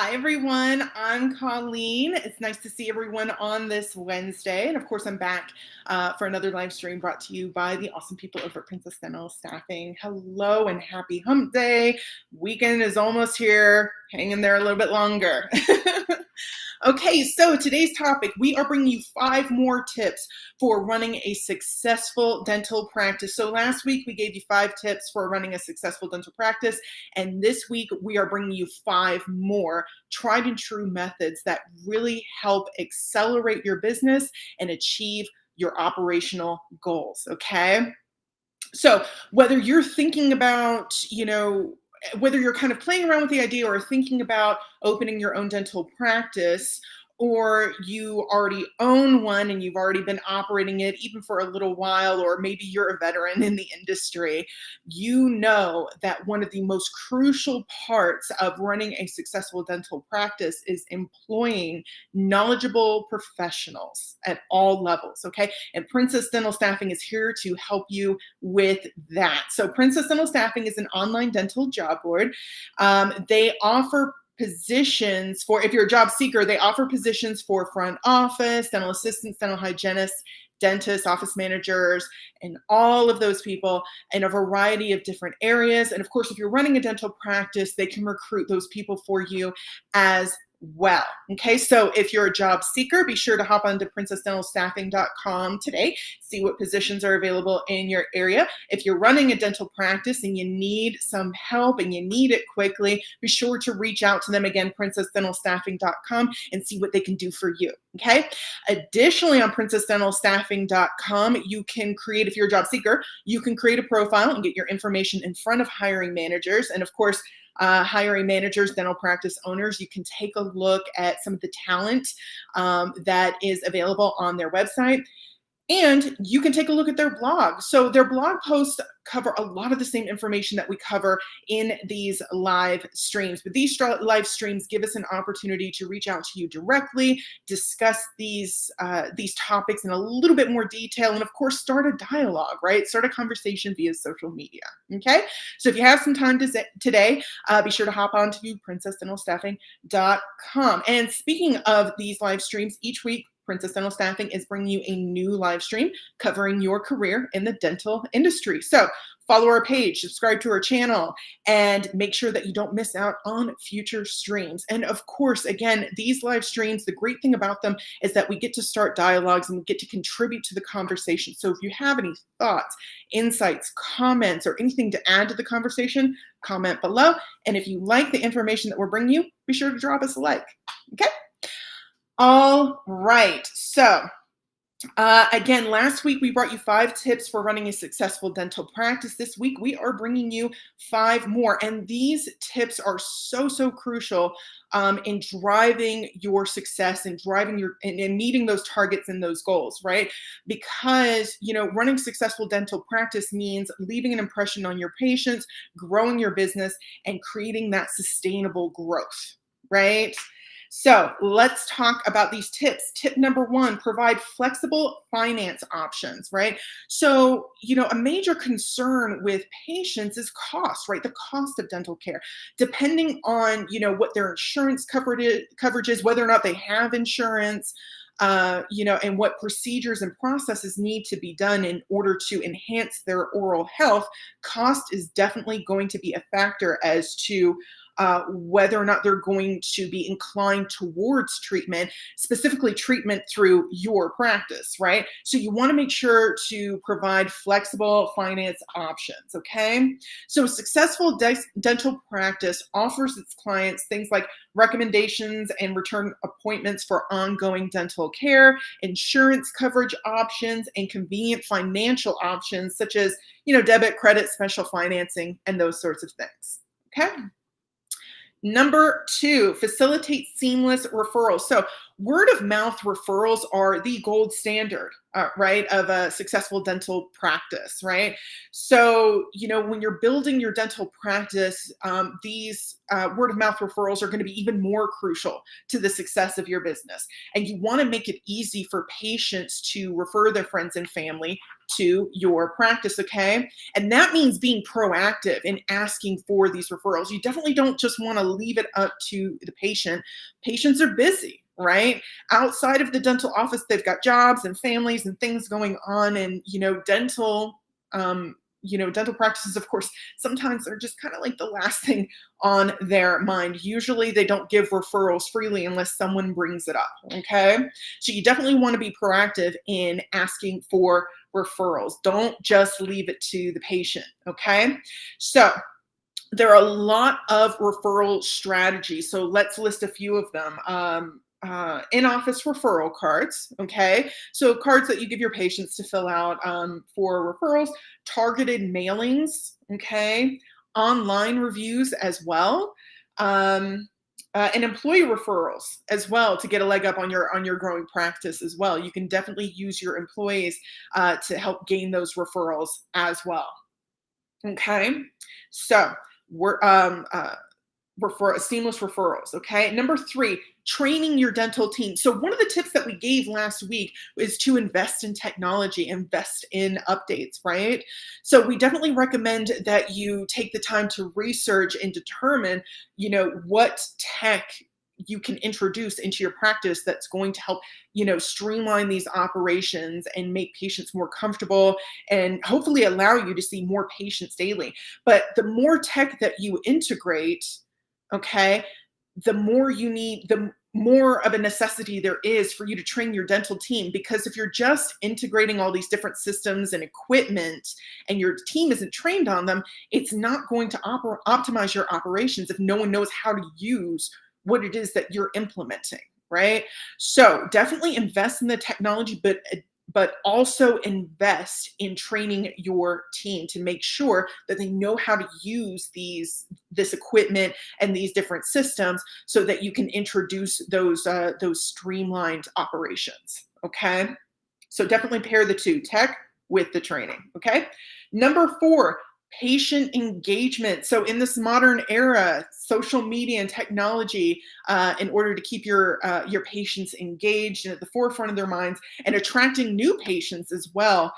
Hi, everyone. I'm Colleen. It's nice to see everyone on this Wednesday. And of course, I'm back for another live stream brought to you by the awesome people over at Princess Dental Staffing. Hello and happy hump day. Weekend is almost here. Hang in there a little bit longer. Okay, so today's topic, we are bringing you 5 more tips for running a successful dental practice. So last week we gave you 5 tips for running a successful dental practice, and this week we are bringing you 5 more tried and true methods that really help accelerate your business and achieve your operational goals, okay? So whether you're thinking about, whether you're kind of playing around with the idea or thinking about opening your own dental practice, or you already own one and you've already been operating it even for a little while, or maybe you're a veteran in the industry, you know that one of the most crucial parts of running a successful dental practice is employing knowledgeable professionals at all levels, okay? And Princess Dental Staffing is here to help you with that. So Princess Dental Staffing is an online dental job board. They offer positions for, if you're a job seeker, they offer positions for front office, dental assistants, dental hygienists, dentists, office managers, and all of those people in a variety of different areas. And of course, if you're running a dental practice, they can recruit those people for you as well. Okay, so if you're a job seeker, be sure to hop onto princessdentalstaffing.com today, see what positions are available in your area. If you're running a dental practice and you need some help and you need it quickly, be sure to reach out to them again, princessdentalstaffing.com, and see what they can do for you. Okay. Additionally, on princessdentalstaffing.com, you can create, if you're a job seeker, you can create a profile and get your information in front of hiring managers. And of course, hiring managers, dental practice owners, you can take a look at some of the talent that is available on their website. And you can take a look at their blog. So their blog posts cover a lot of the same information that we cover in these live streams. But these live streams give us an opportunity to reach out to you directly, discuss these topics in a little bit more detail, and of course, start a dialogue, right? Start a conversation via social media, okay? So if you have some time today, be sure to hop on to princessdentalstaffing.com. And speaking of these live streams, each week, Princess Dental Staffing is bringing you a new live stream covering your career in the dental industry. So follow our page, subscribe to our channel, and make sure that you don't miss out on future streams. And of course, again, these live streams, the great thing about them is that we get to start dialogues and we get to contribute to the conversation. So if you have any thoughts, insights, comments, or anything to add to the conversation, comment below. And if you like the information that we're bringing you, be sure to drop us a like, okay? All right, so again, last week we brought you 5 tips for running a successful dental practice. This week we are bringing you 5 more, and these tips are so crucial in driving your success and driving and meeting those targets and those goals, right? Because running a successful dental practice means leaving an impression on your patients, growing your business, and creating that sustainable growth, right? So let's talk about these tips. Tip number 1, provide flexible finance options, right? So, a major concern with patients is cost, right? The cost of dental care, depending on, what their insurance coverage is, whether or not they have insurance, and what procedures and processes need to be done in order to enhance their oral health. Cost is definitely going to be a factor as to whether or not they're going to be inclined towards treatment, specifically treatment through your practice, right? So you want to make sure to provide flexible finance options, okay? So a successful dental practice offers its clients things like recommendations and return appointments for ongoing dental care, insurance coverage options, and convenient financial options such as, debit, credit, special financing, and those sorts of things, okay? Number 2, facilitate seamless referrals. So word of mouth referrals are the gold standard, right, of a successful dental practice, right? So, when you're building your dental practice, these word of mouth referrals are going to be even more crucial to the success of your business. And you want to make it easy for patients to refer their friends and family to your practice, okay? And that means being proactive in asking for these referrals. You definitely don't just want to leave it up to the patient. Patients are busy, right? Outside of the dental office, they've got jobs and families and things going on. And, um, dental practices, of course, sometimes they're just kind of like the last thing on their mind. Usually they don't give referrals freely unless someone brings it up, okay? So you definitely want to be proactive in asking for referrals. Don't just leave it to the patient, okay? So there are a lot of referral strategies. So let's list a few of them. In-office referral cards, okay? So cards that you give your patients to fill out for referrals, targeted mailings, okay? Online reviews as well. And employee referrals as well to get a leg up on your growing practice as well. You can definitely use your employees to help gain those referrals as well. Okay, so we're seamless referrals. Okay, number 3, training your dental team. So one of the tips that we gave last week is to invest in technology, invest in updates, right? So we definitely recommend that you take the time to research and determine, what tech you can introduce into your practice that's going to help, streamline these operations and make patients more comfortable and hopefully allow you to see more patients daily. But the more tech that you integrate, okay, the more of a necessity there is for you to train your dental team. Because if you're just integrating all these different systems and equipment and your team isn't trained on them, it's not going to optimize your operations if no one knows how to use what it is that you're implementing, right? So definitely invest in the technology, but also invest in training your team to make sure that they know how to use this equipment and these different systems so that you can introduce those streamlined operations. Okay, so definitely pair the two, tech with the training. Okay, number 4, patient engagement. So in this modern era, social media and technology, in order to keep your patients engaged and at the forefront of their minds and attracting new patients as well,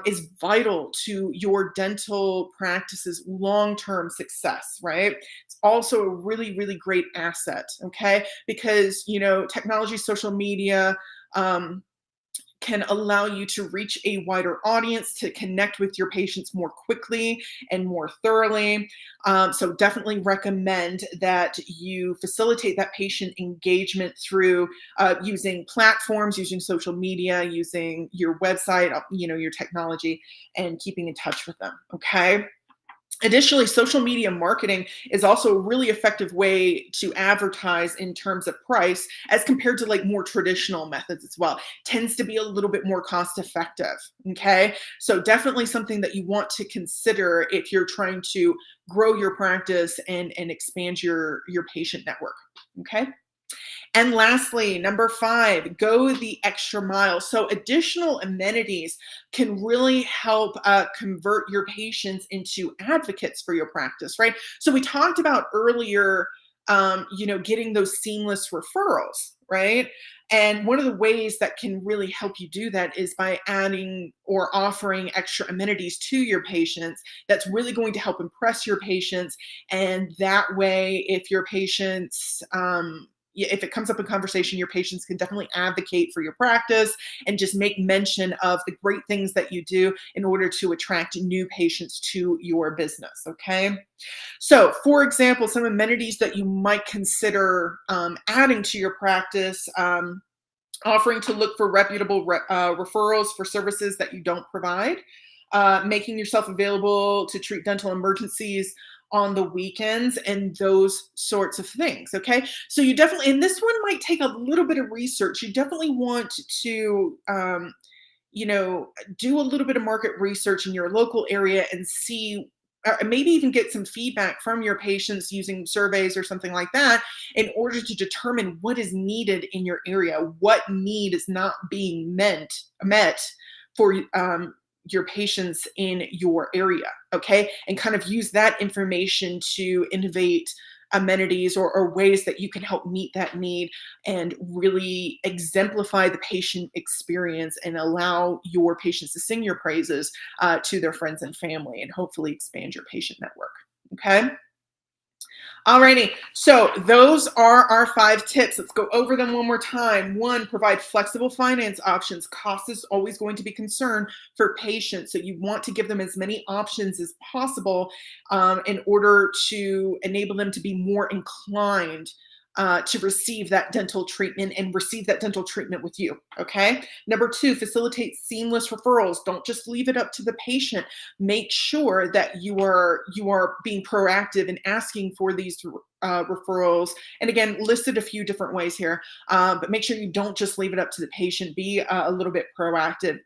is vital to your dental practice's long-term success, right? It's also a really, really great asset, okay? Because, technology, social media, can allow you to reach a wider audience, to connect with your patients more quickly and more thoroughly. So definitely recommend that you facilitate that patient engagement through using platforms, using social media, using your website, your technology, and keeping in touch with them, okay? Additionally, social media marketing is also a really effective way to advertise in terms of price as compared to like more traditional methods as well. Tends to be a little bit more cost effective. Okay. So definitely something that you want to consider if you're trying to grow your practice and expand your patient network. Okay. And lastly, number 5, go the extra mile. So additional amenities can really help convert your patients into advocates for your practice, right? So we talked about earlier, getting those seamless referrals, right? And one of the ways that can really help you do that is by adding or offering extra amenities to your patients. That's really going to help impress your patients. And that way, if your patients, if it comes up in conversation, your patients can definitely advocate for your practice and just make mention of the great things that you do in order to attract new patients to your business. Okay. So, for example, some amenities that you might consider adding to your practice. Offering to look for reputable referrals for services that you don't provide, making yourself available to treat dental emergencies on the weekends, and those sorts of things. Okay. So you definitely, and this one might take a little bit of research. You definitely want to, do a little bit of market research in your local area and see, or maybe even get some feedback from your patients using surveys or something like that in order to determine what is needed in your area, what need is not being met for your patients in your area, okay? And kind of use that information to innovate amenities or ways that you can help meet that need and really exemplify the patient experience and allow your patients to sing your praises to their friends and family and hopefully expand your patient network. Okay. Alrighty, so those are our 5 tips. Let's go over them one more time. 1, provide flexible finance options. Cost is always going to be a concern for patients, so you want to give them as many options as possible in order to enable them to be more inclined to receive that dental treatment and receive that dental treatment with you. Okay. Number 2, facilitate seamless referrals. Don't just leave it up to the patient. Make sure that you are being proactive in asking for these referrals. And again, listed a few different ways here, but make sure you don't just leave it up to the patient. Be a little bit proactive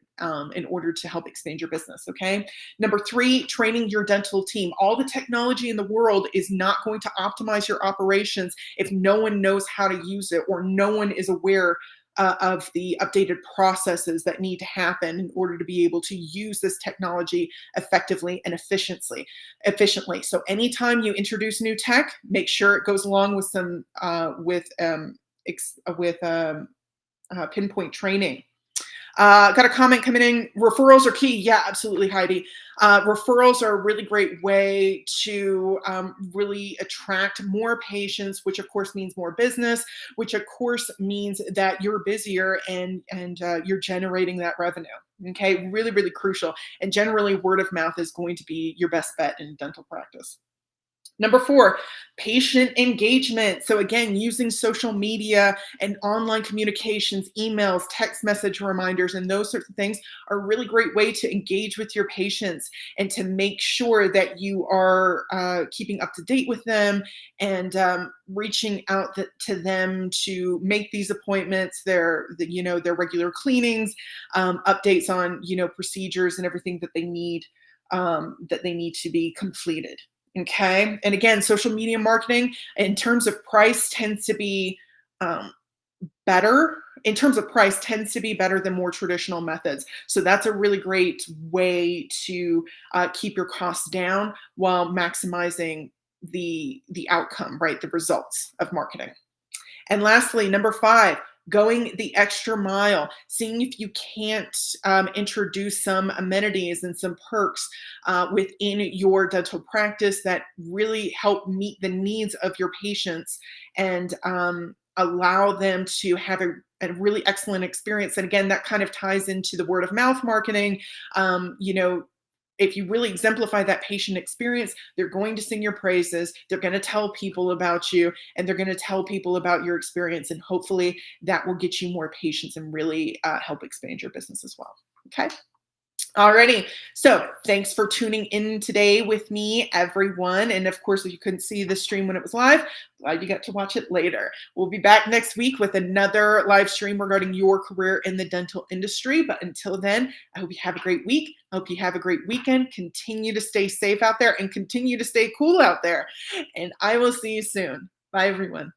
in order to help expand your business. Okay. Number 3, training your dental team. All the technology in the world is not going to optimize your operations if no one knows how to use it or no one is aware of the updated processes that need to happen in order to be able to use this technology effectively and efficiently. So anytime you introduce new tech, make sure it goes along with some pinpoint training. Got a comment coming in. Referrals are key. Yeah, absolutely, Heidi. Referrals are a really great way to really attract more patients, which of course means more business, which of course means that you're busier and you're generating that revenue. Okay, really, really crucial. And generally, word of mouth is going to be your best bet in dental practice. Number 4, patient engagement. So again, using social media and online communications, emails, text message reminders, and those sorts of things are a really great way to engage with your patients and to make sure that you are keeping up to date with them and reaching out to them to make these appointments, their regular cleanings, updates on procedures and everything that they need to be completed. Okay. And again, social media marketing in terms of price tends to be better. In terms of price, tends to be better than more traditional methods. So that's a really great way to keep your costs down while maximizing the outcome, right? The results of marketing. And lastly, number 5, going the extra mile, seeing if you can't introduce some amenities and some perks within your dental practice that really help meet the needs of your patients and allow them to have a really excellent experience. And again, that kind of ties into the word of mouth marketing. If you really exemplify that patient experience, they're going to sing your praises. They're going to tell people about you, and they're going to tell people about your experience. And hopefully that will get you more patients and really help expand your business as well. Okay. Alrighty, so thanks for tuning in today with me, everyone. And of course, if you couldn't see the stream when it was live, glad you got to watch it later. We'll be back next week with another live stream regarding your career in the dental industry. But until then, I hope you have a great week. I hope you have a great weekend. Continue to stay safe out there and continue to stay cool out there. And I will see you soon. Bye, everyone.